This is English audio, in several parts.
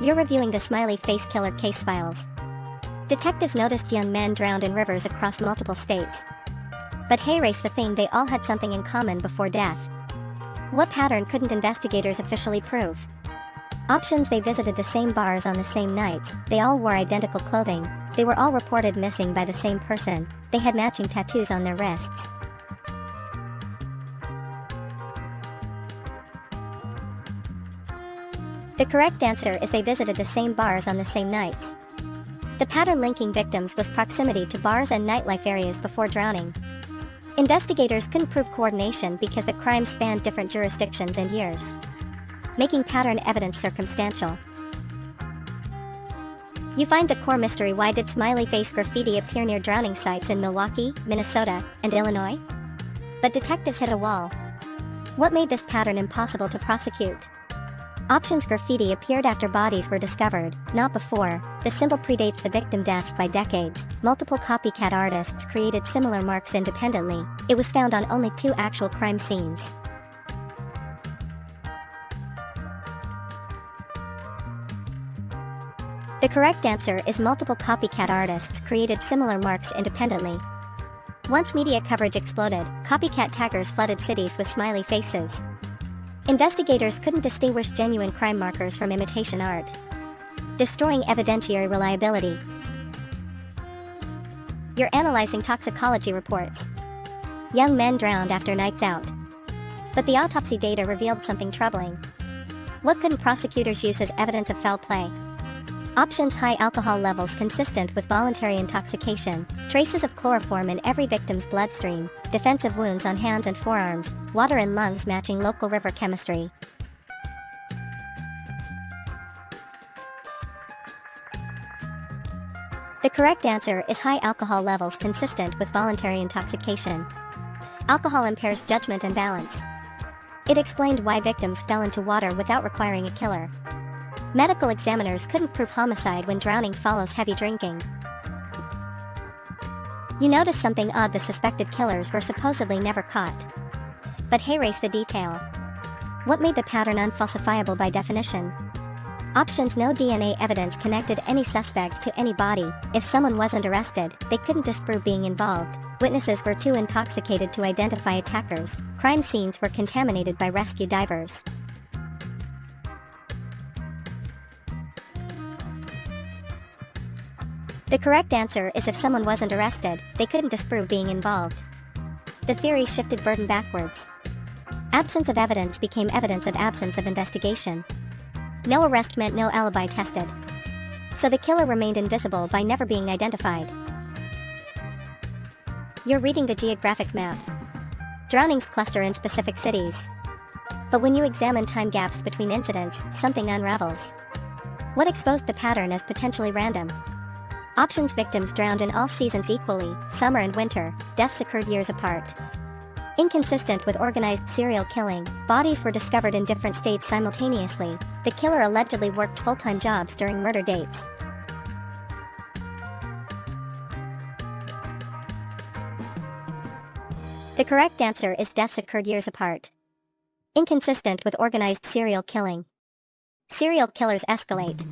You're reviewing the Smiley Face Killer case files. Detectives noticed young men drowned in rivers across multiple states. But hey, race the thing, they all had something in common before death. What pattern couldn't investigators officially prove? Options: they visited the same bars on the same nights, they all wore identical clothing, they were all reported missing by the same person, they had matching tattoos on their wrists. The correct answer is they visited the same bars on the same nights. The pattern linking victims was proximity to bars and nightlife areas before drowning. Investigators couldn't prove coordination because the crime spanned different jurisdictions and years, making pattern evidence circumstantial. You find the core mystery: why did smiley face graffiti appear near drowning sites in Milwaukee, Minnesota, and Illinois? But detectives hit a wall. What made this pattern impossible to prosecute? Options: graffiti appeared after bodies were discovered, not before. The symbol predates the victim deaths by decades. Multiple copycat artists created similar marks independently. It was found on only 2 actual crime scenes. The correct answer is multiple copycat artists created similar marks independently. Once media coverage exploded, copycat taggers flooded cities with smiley faces. Investigators couldn't distinguish genuine crime markers from imitation art, destroying evidentiary reliability. You're analyzing toxicology reports. Young men drowned after nights out. But the autopsy data revealed something troubling. What couldn't prosecutors use as evidence of foul play? Options: high alcohol levels consistent with voluntary intoxication, traces of chloroform in every victim's bloodstream, defensive wounds on hands and forearms, water in lungs matching local river chemistry. The correct answer is high alcohol levels consistent with voluntary intoxication. Alcohol impairs judgment and balance. It explained why victims fell into water without requiring a killer. Medical examiners couldn't prove homicide when drowning follows heavy drinking. You notice something odd: the suspected killers were supposedly never caught. But hey, race the detail. What made the pattern unfalsifiable by definition? Options: no DNA evidence connected any suspect to any body. If someone wasn't arrested, they couldn't disprove being involved. Witnesses were too intoxicated to identify attackers. Crime scenes were contaminated by rescue divers. The correct answer is if someone wasn't arrested, they couldn't disprove being involved. The theory shifted burden backwards. Absence of evidence became evidence of absence of investigation. No arrest meant no alibi tested. So the killer remained invisible by never being identified. You're reading the geographic map. Drownings cluster in specific cities. But when you examine time gaps between incidents, something unravels. What exposed the pattern as potentially random? Options: victims drowned in all seasons equally, summer and winter, deaths occurred years apart. Inconsistent with organized serial killing, bodies were discovered in different states simultaneously. The killer allegedly worked full-time jobs during murder dates. The correct answer is deaths occurred years apart. Inconsistent with organized serial killing. Serial killers escalate.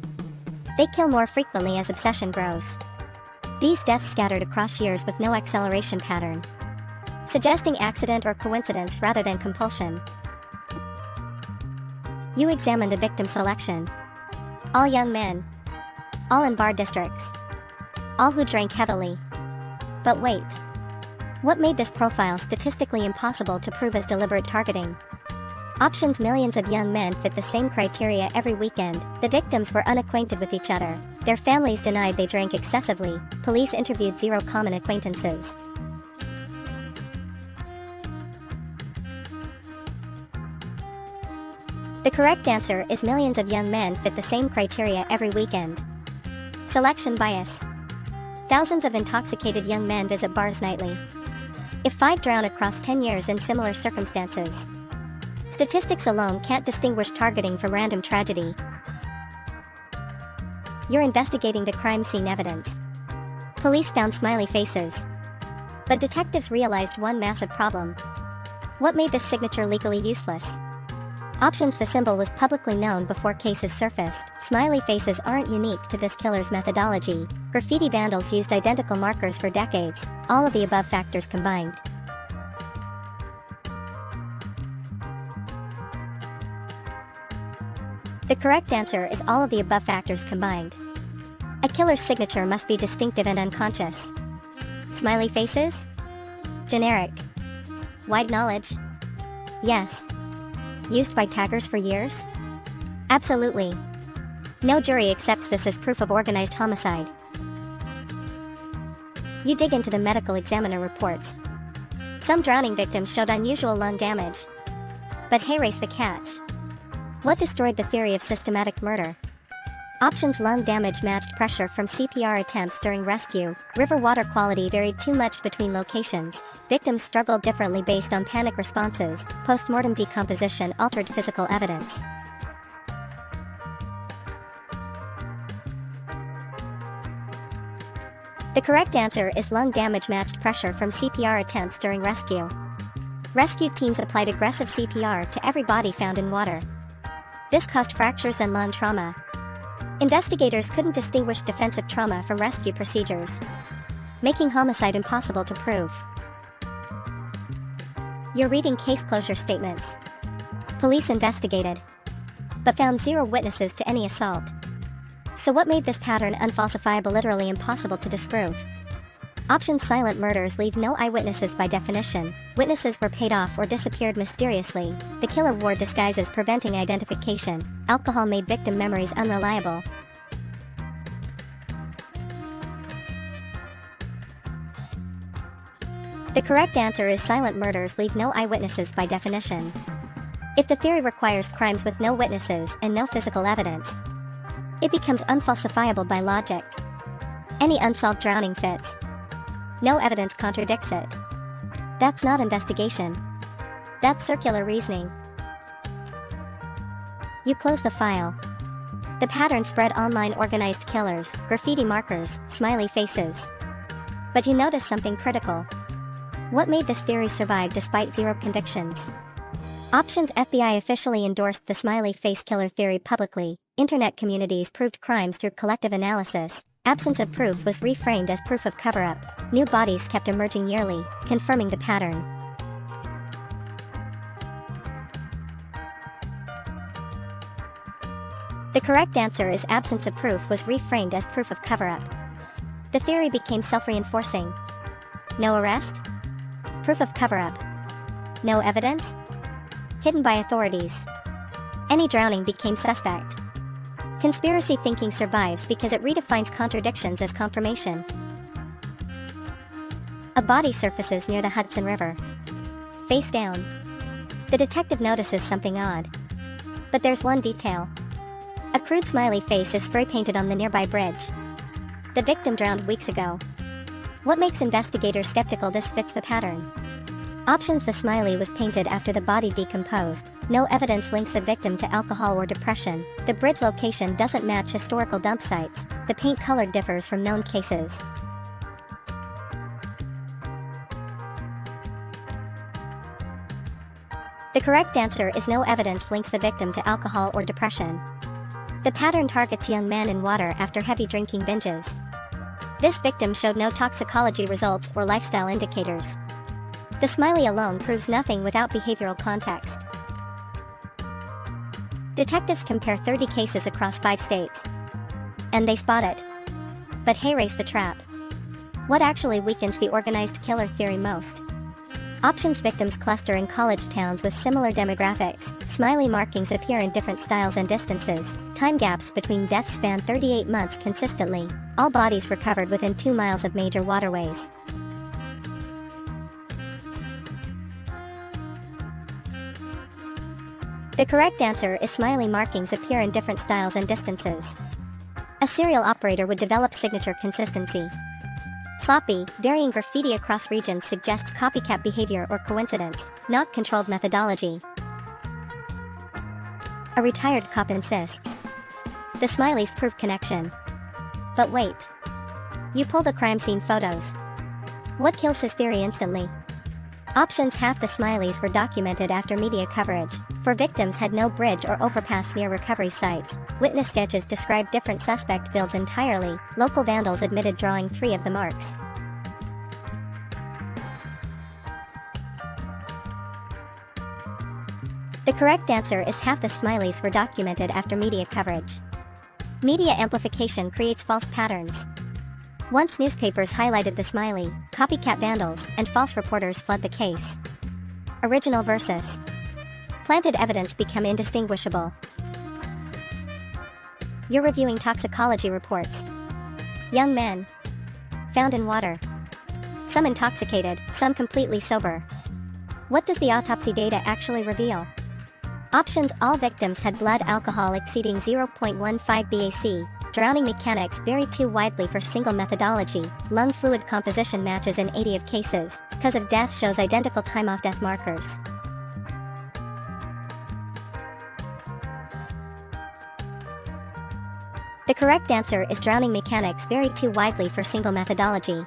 They kill more frequently as obsession grows. These deaths scattered across years with no acceleration pattern, suggesting accident or coincidence rather than compulsion. You examine the victim selection. All young men. All in bar districts. All who drank heavily. But wait. What made this profile statistically impossible to prove as deliberate targeting? Options: millions of young men fit the same criteria every weekend. The victims were unacquainted with each other. Their families denied they drank excessively. Police interviewed 0 common acquaintances. The correct answer is millions of young men fit the same criteria every weekend. Selection bias. Thousands of intoxicated young men visit bars nightly. If 5 drown across 10 years in similar circumstances, statistics alone can't distinguish targeting from random tragedy. You're investigating the crime scene evidence. Police found smiley faces. But detectives realized one massive problem. What made this signature legally useless? Options: the symbol was publicly known before cases surfaced. Smiley faces aren't unique to this killer's methodology. Graffiti vandals used identical markers for decades. All of the above factors combined. The correct answer is all of the above factors combined. A killer's signature must be distinctive and unconscious. Smiley faces? Generic. Wide knowledge? Yes. Used by taggers for years? Absolutely. No jury accepts this as proof of organized homicide. You dig into the medical examiner reports. Some drowning victims showed unusual lung damage. But here's the catch. What destroyed the theory of systematic murder? Options: lung damage matched pressure from CPR attempts during rescue. River water quality varied too much between locations. Victims struggled differently based on panic responses. Post-mortem decomposition altered physical evidence. The correct answer is lung damage matched pressure from CPR attempts during rescue. Rescue teams applied aggressive CPR to every body found in water. This caused fractures and lung trauma. Investigators couldn't distinguish defensive trauma from rescue procedures, making homicide impossible to prove. You're reading case closure statements. Police investigated, but found zero witnesses to any assault. So what made this pattern unfalsifiable, literally impossible to disprove? Options: silent murders leave no eyewitnesses by definition. Witnesses were paid off or disappeared mysteriously. The killer wore disguises preventing identification. Alcohol made victim memories unreliable. The correct answer is silent murders leave no eyewitnesses by definition. If the theory requires crimes with no witnesses and no physical evidence, it becomes unfalsifiable by logic. Any unsolved drowning fits. No evidence contradicts it. That's not investigation. That's circular reasoning. You close the file. The pattern spread online: organized killers, graffiti markers, smiley faces. But you notice something critical. What made this theory survive despite zero convictions? Options: FBI officially endorsed the smiley face killer theory publicly. Internet communities proved crimes through collective analysis. Absence of proof was reframed as proof of cover-up. New bodies kept emerging yearly, confirming the pattern. The correct answer is absence of proof was reframed as proof of cover-up. The theory became self-reinforcing. No arrest? Proof of cover-up. No evidence? Hidden by authorities. Any drowning became suspect. Conspiracy thinking survives because it redefines contradictions as confirmation. A body surfaces near the Hudson River. Face down. The detective notices something odd. But there's one detail. A crude smiley face is spray painted on the nearby bridge. The victim drowned weeks ago. What makes investigators skeptical this fits the pattern? Options: the smiley was painted after the body decomposed. No evidence links the victim to alcohol or depression. The bridge location doesn't match historical dump sites. The paint color differs from known cases. The correct answer is no evidence links the victim to alcohol or depression. The pattern targets young men in water after heavy drinking binges. This victim showed no toxicology results or lifestyle indicators. The smiley alone proves nothing without behavioral context. Detectives compare 30 cases across 5 states. And they spot it. But here's the trap. What actually weakens the organized killer theory most? Options: victims cluster in college towns with similar demographics. Smiley markings appear in different styles and distances. Time gaps between deaths span 38 months consistently. All bodies recovered within 2 miles of major waterways. The correct answer is smiley markings appear in different styles and distances. A serial operator would develop signature consistency. Sloppy, varying graffiti across regions suggests copycat behavior or coincidence, not controlled methodology. A retired cop insists. The smileys prove connection. But wait. You pull the crime scene photos. What kills his theory instantly? Options: half the smileys were documented after media coverage. 4 victims had no bridge or overpass near recovery sites. Witness sketches described different suspect builds entirely. Local vandals admitted drawing 3 of the marks. The correct answer is half the smileys were documented after media coverage. Media amplification creates false patterns. Once newspapers highlighted the smiley, copycat vandals and false reporters flood the case. Original versus planted evidence become indistinguishable. You're reviewing toxicology reports. Young men found in water. Some intoxicated, some completely sober. What does the autopsy data actually reveal? Options: all victims had blood alcohol exceeding 0.15 BAC. Drowning mechanics vary too widely for single methodology. Lung fluid composition matches in 80 of cases. Cause of death shows identical time off death markers. The correct answer is drowning mechanics vary too widely for single methodology.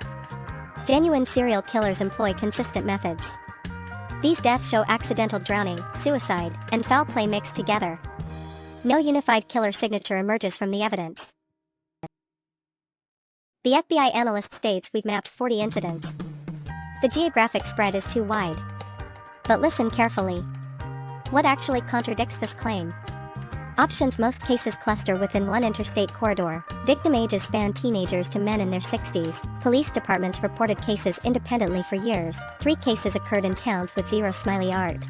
Genuine serial killers employ consistent methods. These deaths show accidental drowning, suicide, and foul play mixed together. No unified killer signature emerges from the evidence. The FBI analyst states we've mapped 40 incidents. The geographic spread is too wide. But listen carefully. What actually contradicts this claim? Options: most cases cluster within one interstate corridor. Victim ages span teenagers to men in their 60s. Police departments reported cases independently for years. 3 cases occurred in towns with zero smiley art.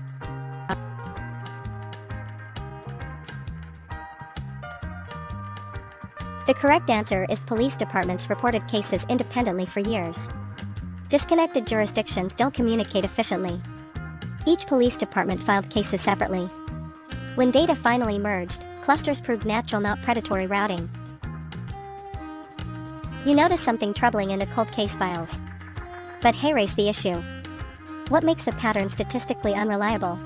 The correct answer is police departments reported cases independently for years. Disconnected jurisdictions don't communicate efficiently. Each police department filed cases separately. When data finally merged, clusters proved natural, not predatory routing. You notice something troubling in the cold case files. But hey, raise the issue. What makes the pattern statistically unreliable?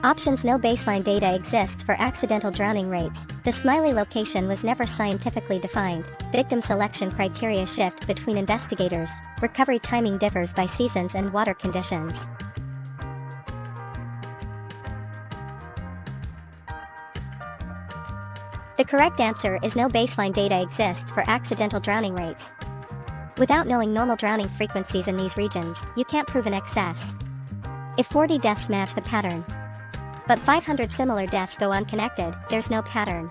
Options: no baseline data exists for accidental drowning rates. The smiley location was never scientifically defined. Victim selection criteria shift between investigators. Recovery timing differs by seasons and water conditions. The correct answer is no baseline data exists for accidental drowning rates. Without knowing normal drowning frequencies in these regions, you can't prove an excess. If 40 deaths match the pattern, but 500 similar deaths go unconnected, there's no pattern.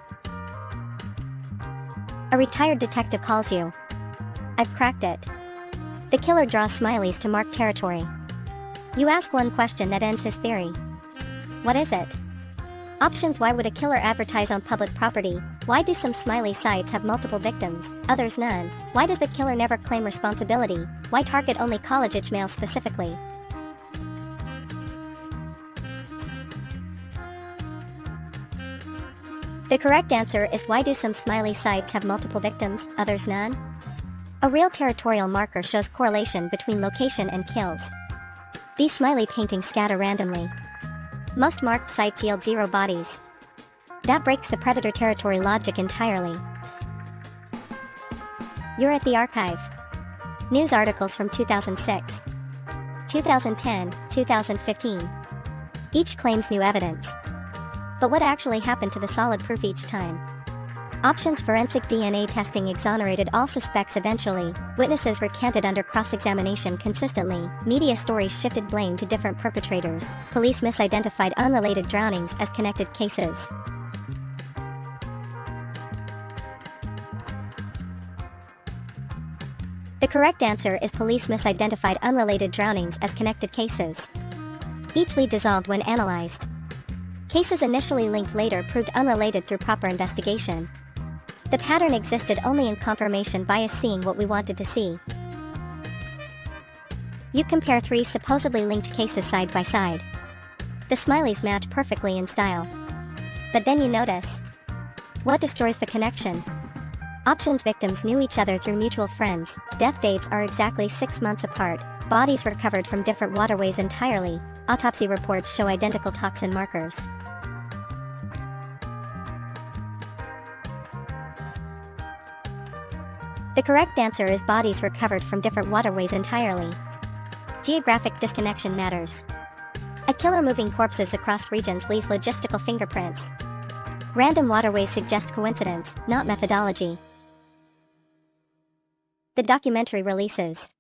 A retired detective calls you. I've cracked it. The killer draws smileys to mark territory. You ask one question that ends his theory. What is it? Options: why would a killer advertise on public property? Why do some smiley sites have multiple victims, others none? Why does the killer never claim responsibility? Why target only college-age males specifically? The correct answer is: why do some smiley sites have multiple victims, others none? A real territorial marker shows correlation between location and kills. These smiley paintings scatter randomly. Most marked sites yield 0 bodies. That breaks the predator territory logic entirely. You're at the archive. News articles from 2006, 2010, 2015. Each claims new evidence. But what actually happened to the solid proof each time? Options: forensic DNA testing exonerated all suspects eventually. Witnesses recanted under cross-examination consistently. Media stories shifted blame to different perpetrators. Police misidentified unrelated drownings as connected cases. The correct answer is: police misidentified unrelated drownings as connected cases. Each lead dissolved when analyzed. Cases initially linked later proved unrelated through proper investigation. The pattern existed only in confirmation bias, seeing what we wanted to see. You compare 3 supposedly linked cases side by side. The smileys match perfectly in style. But then you notice. What destroys the connection? Options: victims knew each other through mutual friends. Death dates are exactly 6 months apart. Bodies recovered from different waterways entirely. Autopsy reports show identical toxin markers. The correct answer is: bodies recovered from different waterways entirely. Geographic disconnection matters. A killer moving corpses across regions leaves logistical fingerprints. Random waterways suggest coincidence, not methodology. The documentary releases.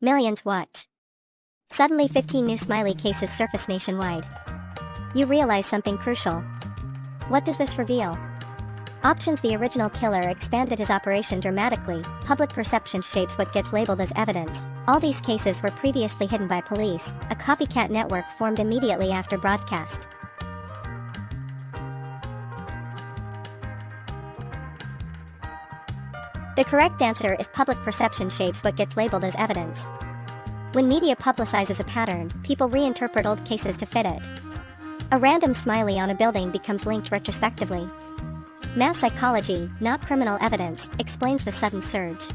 Millions watch. Suddenly 15 new smiley cases surface nationwide. You realize something crucial. What does this reveal? Options: the original killer expanded his operation dramatically. Public perception shapes what gets labeled as evidence. All these cases were previously hidden by police. A copycat network formed immediately after broadcast. The correct answer is public perception shapes what gets labeled as evidence. When media publicizes a pattern, people reinterpret old cases to fit it. A random smiley on a building becomes linked retrospectively. Mass psychology, not criminal evidence, explains the sudden surge.